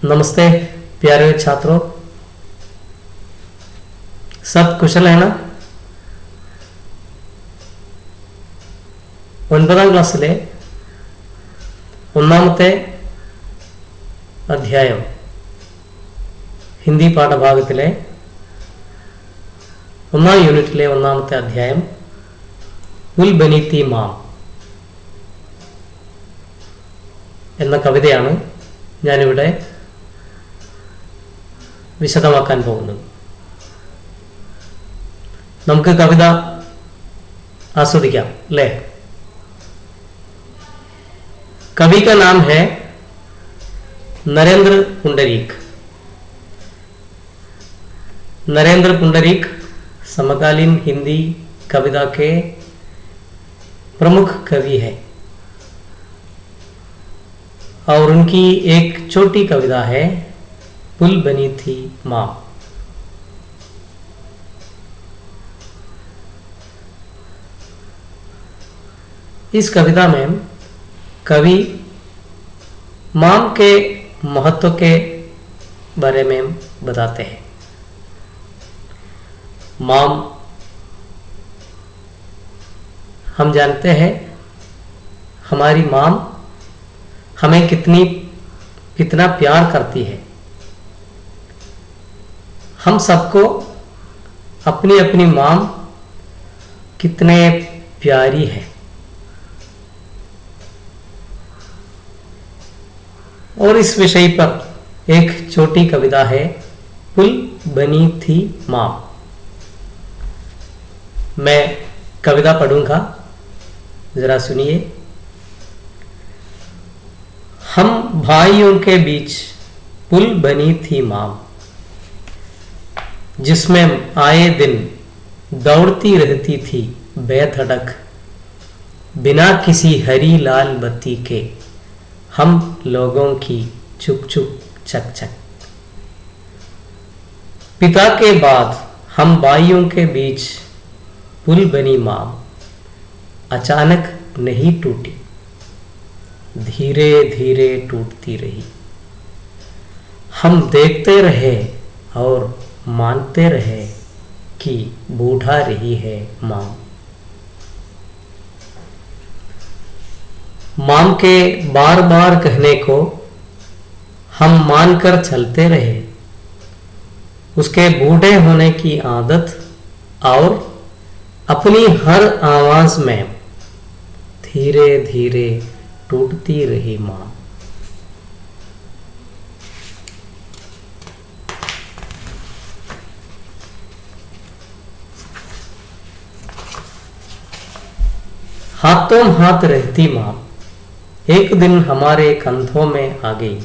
नमस्ते प्यारे छात्रों, सब कुशल है ना? 9ാം ക്ലാസ്സിലെ ഒന്നാമത്തെ അധ്യായം ഹിന്ദി പാഠഭാഗത്തിലെ 1ാം യൂണിറ്റിലെ ഒന്നാമത്തെ അധ്യായം പുൽ ബനി തീ മാം എന്ന കവിതയാണ് ഞാനിവിടെ വിശദമാക്കാൻ പോകുന്നത്. നമുക്ക് കവിത ആസ്വദിക്കാം അല്ലേ? कवि का नाम है नरेंद्र पुंडरीक. नरेंद्र पुंडरीक समकालीन हिंदी कविता के प्रमुख कवि हैं और उनकी एक छोटी कविता है पुल बनी थी माँ. इस कविता में कवि माम के महत्व के बारे में बताते हैं. माम हम जानते हैं, हमारी माम हमें कितना प्यार करती है. हम सबको अपनी अपनी माम कितने प्यारी है. और इस विषय पर एक छोटी कविता है पुल बनी थी माँ. मैं कविता पढ़ूंगा, जरा सुनिए. हम भाइयों के बीच पुल बनी थी माँ, जिसमें आए दिन दौड़ती रहती थी बेधड़क, बिना किसी हरी लाल बत्ती के हम लोगों की चुक चुक चक चक. पिता के बाद हम भाइयों के बीच पुल बनी माँ, अचानक नहीं टूटी, धीरे धीरे टूटती रही. हम देखते रहे और मानते रहे कि बूढ़ा रही है माँ. माम के बार बार कहने को हम मानकर चलते रहे. उसके बूढ़े होने की आदत और अपनी हर आवाज में धीरे धीरे टूटती रही माँ. हाथों हाथ रहती माँ एक दिन हमारे कंधों में आ गई.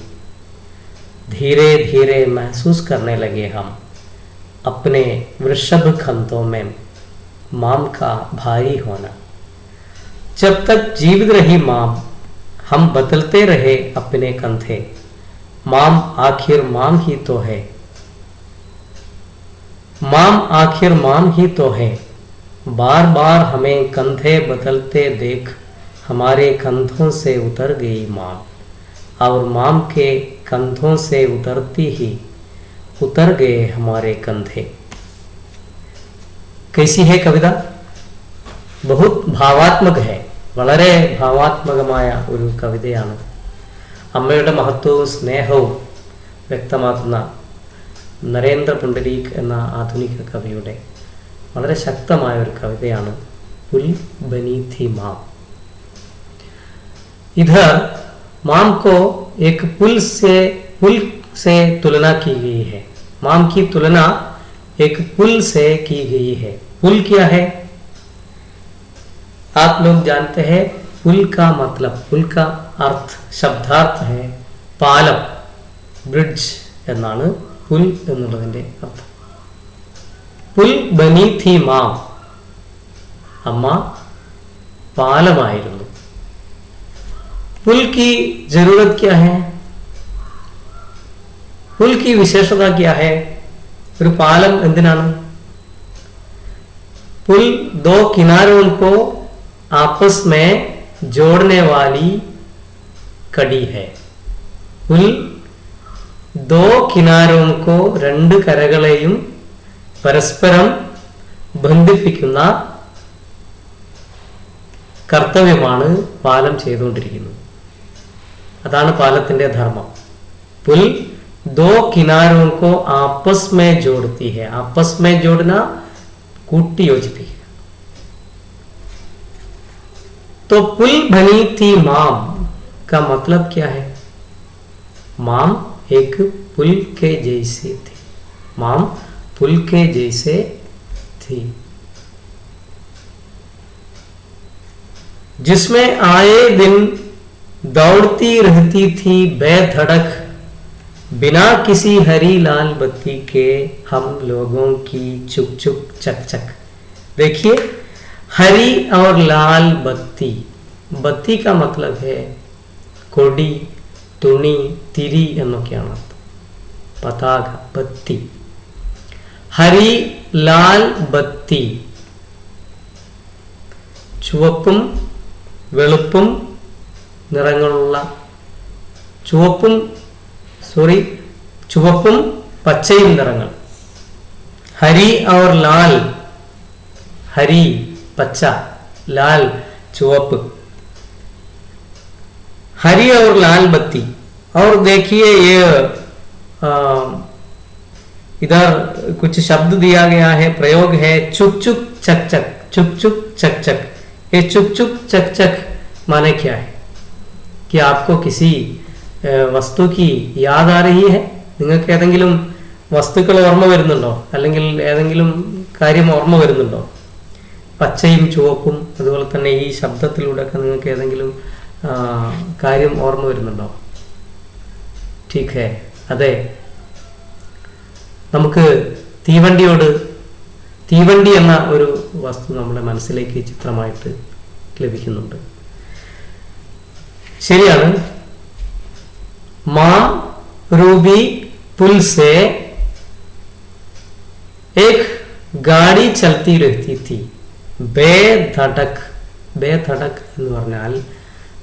धीरे धीरे महसूस करने लगे हम अपने वृषभ कंधों में माम का भारी होना. जब तक जीवित रही माम, हम बदलते रहे अपने कंधे. माम आखिर माम ही तो है, माम आखिर माम ही तो है. बार बार हमें कंधे बदलते देख हमारे कंधों से उतर गई माँ, और माम के कंधों से उतरती ही उतर गए हमारे कंधे. कैसी है कविता? बहुत ഭാവാത്മക है. വളരെ ഭാവാത്മകമായ ഒരു കവിതയാണ്. അമ്മയുടെ മഹത്വവും സ്നേഹവും വ്യക്തമാക്കുന്ന നരേന്ദ്ര പുണ്ടരീക് എന്ന ആധുനിക കവിയുടെ വളരെ ശക്തമായ ഒരു കവിതയാണ് പുൽ ബനി थी माँ. इधर माम को एक पुल से तुलना की गई है. माम की तुलना एक पुल से की गई है. पुल क्या है? आप लोग जानते हैं. पुल का मतलब, पुल का अर्थ, शब्दार्थ है പാലം, ബ്രിഡ്ജ് എന്നാണ് പുൽ എന്നുള്ളതിന്റെ അർത്ഥം. പുൽ ബനി थी മാം, അമ്മ പാലമായിരുന്നു. पुल की जरूरत क्या है? पुल की विशेषता क्या है? ഒരു പാലം എന്തിനാണ്? पुल दो किनारों को आपस में जोड़ने वाली कड़ी है. पुल ദോ കിനാരോം കോ രണ്ട് കരകളെയും പരസ്പരം ബന്ധിപ്പിക്കുന്ന കർത്തവ്യമാണ് പാലം ചെയ്തുകൊണ്ടിരിക്കുന്നത്. അതാണ് പാലത്തിന്റെ ധർമ്മം. പുൽ ദോ കിനാരോം കോ ആപ്പസ് മേ ജോഡ്തി ഹെ. ആപ്പസ് മേ ജോഡ്ന കൂട്ടി യോജിപ്പിക്കുക. तो पुल बनी थी माम का मतलब क्या है? माम एक पुल के जैसे थी. माम पुल के जैसे थी जिसमें आए दिन दौड़ती रहती थी बेधड़क बिना किसी हरी लाल बत्ती के हम लोगों की चुक चुक चक चक. देखिए, हरी और लाल बत्ती. बत्ती का मतलब है कोडी, തുണി, തിരി എന്നൊക്കെയാണ് പതാക, ബത്തി. ഹരി ലാൽ ബത്തി, ചുവപ്പും വെളുപ്പും നിറങ്ങളുള്ള ചുവപ്പും പച്ചയും നിറങ്ങൾ. ഹരി और लाल, हरी पच्चा, लाल चुवप. हरी और लाल बत्ती. और देखिए ये इधर कुछ शब्द दिया गया है, प्रयोग है चुक चुक चक चक. चुक चुक चक चक. ये चुक चुक चक चक माने क्या है? कि आपको किसी വസ്തു की याद आ रही है? നിങ്ങൾക്ക് ഏതെങ്കിലും വസ്തുക്കൾ ഓർമ്മ വരുന്നുണ്ടോ? അല്ലെങ്കിൽ ഏതെങ്കിലും കാര്യം ഓർമ്മ വരുന്നുണ്ടോ? പച്ചയും ചുവപ്പും അതുപോലെ തന്നെ ഈ ശബ്ദത്തിലൂടെ ഒക്കെ നിങ്ങൾക്ക് ഏതെങ്കിലും കാര്യം ഓർമ്മ വരുന്നുണ്ടോ? ठीक है. അതെ, നമുക്ക് തീവണ്ടി എന്ന ഒരു വസ്തു നമ്മുടെ മനസ്സിലേക്ക് ചിത്രമായിട്ട് ലഭിക്കുന്നുണ്ട്. ശരിയാണ്. मां रूबी पुल से एक गाड़ी चलती रहती थी बेधड़क. बेधड़क എന്ന് പറഞ്ഞാൽ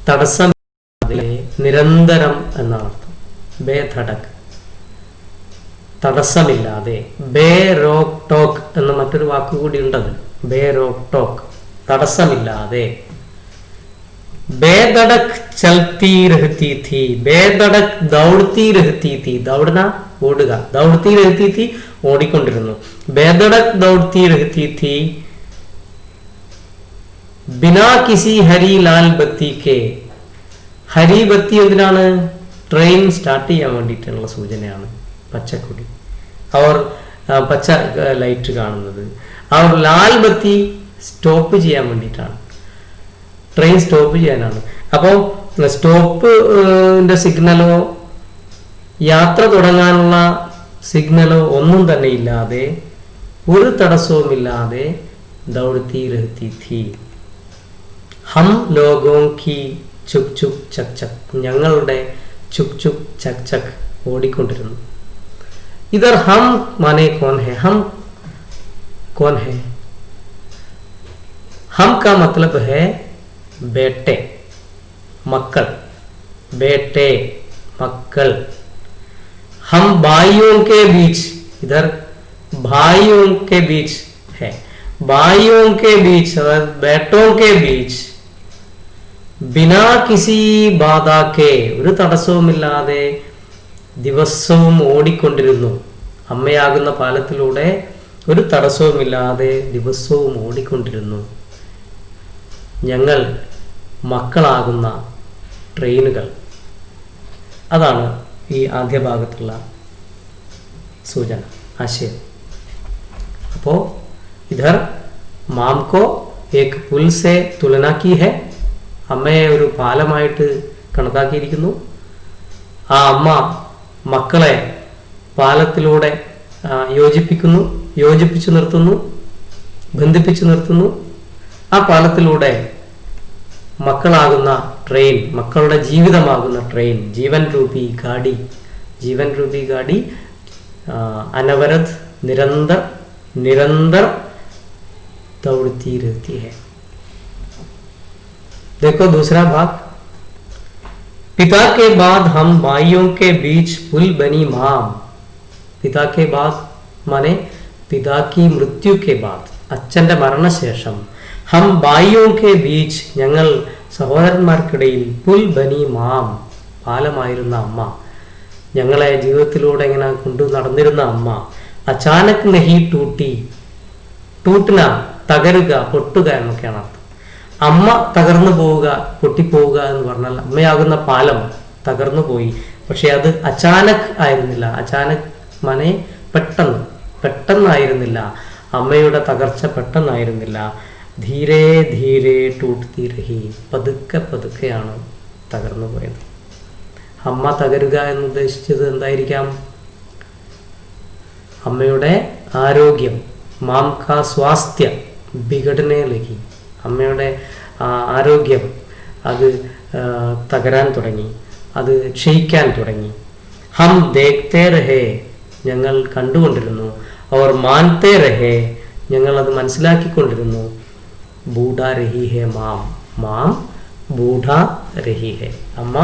തടസ്സമില്ലാതെ, നിരന്തരം എന്നാണ് അർത്ഥം. ബേധടക്, തടസ്സമില്ലാതെ. ബേ റോക്ക് ടോക്ക് എന്ന മറ്റൊരു വാക്കുകൂടി ഉണ്ടത്. ബേ റോക്ക് ടോക്ക്, തടസ്സമില്ലാതെ. बेधड़क चलती रहती थी. बेधड़क दौड़ती रहती थी. दौड़ना ഓടുക. दौड़ती रहती थी ഓടിക്കൊണ്ടിരുന്നു. बेधड़क दौड़ती रहती थी बिना किसी हरी लाल बत्ती के. ഹരി ബത്തി എന്തിനാണ്? ട്രെയിൻ സ്റ്റാർട്ട് ചെയ്യാൻ വേണ്ടിയിട്ടുള്ള സൂചനയാണ്. പച്ചക്കൊടി, അവർ പച്ച ലൈറ്റ് കാണുന്നത്. അവർ ലാൽ ബത്തി സ്റ്റോപ്പ് ചെയ്യാൻ വേണ്ടിയിട്ടാണ്. ട്രെയിൻ സ്റ്റോപ്പ് ചെയ്യാനാണ്. അപ്പോൾ സ്റ്റോപ്പിന്റെ സിഗ്നലോ യാത്ര തുടങ്ങാനുള്ള സിഗ്നലോ ഒന്നും തന്നെ ഇല്ലാതെ, ഒരു തടസ്സവുമില്ലാതെ ദൗड़ती रहती थी हम लोगों की ചുക് ചുക് ചക് ചക്. ഞങ്ങളുടെ ചുക് ചുക് ചക് ചക് ഓടിക്കൊണ്ടിരുന്നു. इधर हम माने कौन है? हम कौन है? हम का मतलब है बेटे, मक्कल. बेटे, मक्कल. हम भाइयों के बीच, इधर भाइयों के बीच है. भाइयों के बीच, बेटों के बीच बिना किसी बाधा के, ഒരു തടസ്സവുമില്ലാതെ ദിവസവും ഓടിക്കൊണ്ടിരുന്നു. അമ്മയാകുന്ന പാലത്തിലൂടെ ഒരു തടസ്സവുമില്ലാതെ ദിവസവും ഓടിക്കൊണ്ടിരുന്നു ഞങ്ങൾ, മക്കളാകുന്ന ട്രെയിനുകൾ. അതാണ് ഈ ആദ്യ ഭാഗത്തുള്ള സൂചന, ആശയം. അപ്പോൾ ഇധർ മാം കോ ഏക് പുൽ സെ തുലന കി ഹെ. അമ്മയെ ഒരു പാലമായിട്ട് കണക്കാക്കിയിരിക്കുന്നു. ആ അമ്മ മക്കളെ പാലത്തിലൂടെ യോജിപ്പിച്ചു നിർത്തുന്നു, ബന്ധിപ്പിച്ചു നിർത്തുന്നു. ആ പാലത്തിലൂടെ മക്കളാകുന്ന ട്രെയിൻ, മക്കളുടെ ജീവിതമാകുന്ന ട്രെയിൻ, ജീവൻ രൂപി ഗാഡി, ജീവൻ രൂപി ഗാഡി अनवरत निरंतर दौड़ती रहती है. देखो दूसरा भाग. पिता के बाद हम भाइयों के बीच पुल बनी माम. पिता के बाद माने पिता की मृत्यु के बाद, അച്ഛന്റെ മരണശേഷം, ഹം ഭായിയോ കെ ബീച്ച് ഞങ്ങൾ സഹോദരന്മാർക്കിടയിൽ, പുൽ ബനി മാം പാലമായിരുന്ന അമ്മ, ഞങ്ങളെ ജീവിതത്തിലൂടെ ഇങ്ങനെ കൊണ്ടു നടന്നിരുന്ന അമ്മ, അചാനക് നഹി ടൂട്ടി, ടൂട്ടിന തകരുക, പൊട്ടുക എന്നൊക്കെയാണ് അർത്ഥം. അമ്മ തകർന്നു പോവുക, പൊട്ടിപ്പോവുക എന്ന് പറഞ്ഞാൽ അമ്മയാകുന്ന പാലം തകർന്നു പോയി. പക്ഷെ അത് അചാനക് ആയിരുന്നില്ല. അചാനക് മനെ പെട്ടെന്ന്, പെട്ടെന്നായിരുന്നില്ല. അമ്മയുടെ തകർച്ച പെട്ടെന്നായിരുന്നില്ല. ധീരെ ധീരെ ടൂട്ട്തി രഹി, പതുക്കെ പതുക്കെയാണ് തകർന്നു പോയത്. അമ്മ തകരുക എന്ന് ഉദ്ദേശിച്ചത് എന്തായിരിക്കാം? അമ്മയുടെ ആരോഗ്യം, മാം കാ സ്വാസ്ഥ്യ ബിഗടനെ ലഗി, അമ്മയുടെ ആരോഗ്യം അത് തകരാൻ തുടങ്ങി, അത് ക്ഷയിക്കാൻ തുടങ്ങി. ഹം ദേഖ്തേ രഹേ ഞങ്ങൾ കണ്ടുകൊണ്ടിരുന്നു, അവർ മാൻതേ രഹേ ഞങ്ങൾ അത് മനസ്സിലാക്കിക്കൊണ്ടിരുന്നു. ബൂഢ രഹി ഹേ മാം, മാം ബൂഢ രഹി ഹേ, അമ്മ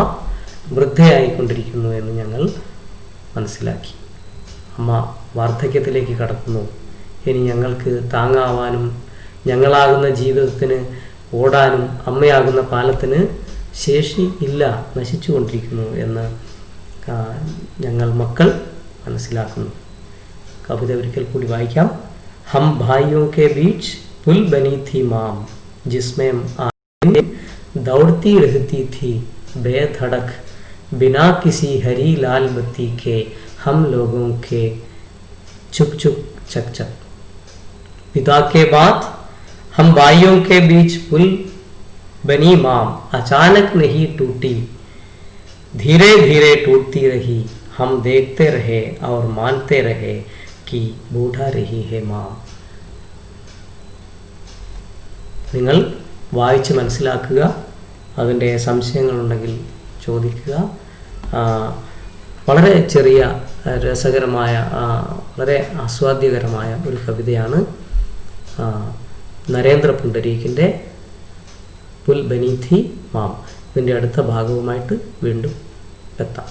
വൃദ്ധയായിക്കൊണ്ടിരിക്കുന്നു എന്ന് ഞങ്ങൾ മനസ്സിലാക്കി. അമ്മ വാർദ്ധക്യത്തിലേക്ക് കടക്കുന്നു. ഇനി ഞങ്ങൾക്ക് താങ്ങാവാനും ഞങ്ങളാകുന്ന ജീവിതത്തിന് ഓടാനും അമ്മയാകുന്ന പാലത്തിന് ശേഷി ഇല്ല, നശിച്ചു കൊണ്ടിരിക്കുന്നു എന്ന് ഞങ്ങൾ മക്കൾ മനസ്സിലാക്കുന്നു. കവിത ഒരിക്കൽ കൂടി വായിക്കാം. ഹം ഭായിയോ കെ ബീച്ച് പുൽ ബനി थी മാം, जिसमें दौड़ती रहती थी बेधड़क, बिना किसी हरी लाल बत्ती के हम लोगों के चुप चुप चक चक. पिता के बाद हम भाइयों के बीच पुल बनी माम, अचानक नहीं टूटी, धीरे धीरे टूटती रही. हम देखते रहे और मानते रहे कि बूढ़ा रही है माം. നിങ്ങൾ വായിച്ച് മനസ്സിലാക്കുക. അതിൻ്റെ സംശയങ്ങളുണ്ടെങ്കിൽ ചോദിക്കുക. വളരെ ചെറിയ രസകരമായ, വളരെ ആസ്വാദ്യകരമായ ഒരു കവിതയാണ് നരേന്ദ്ര പുണ്ടരീകിൻ്റെ പുൽ ബനി थी മാം. ഇതിൻ്റെ അടുത്ത ഭാഗവുമായിട്ട് വീണ്ടും എത്താം.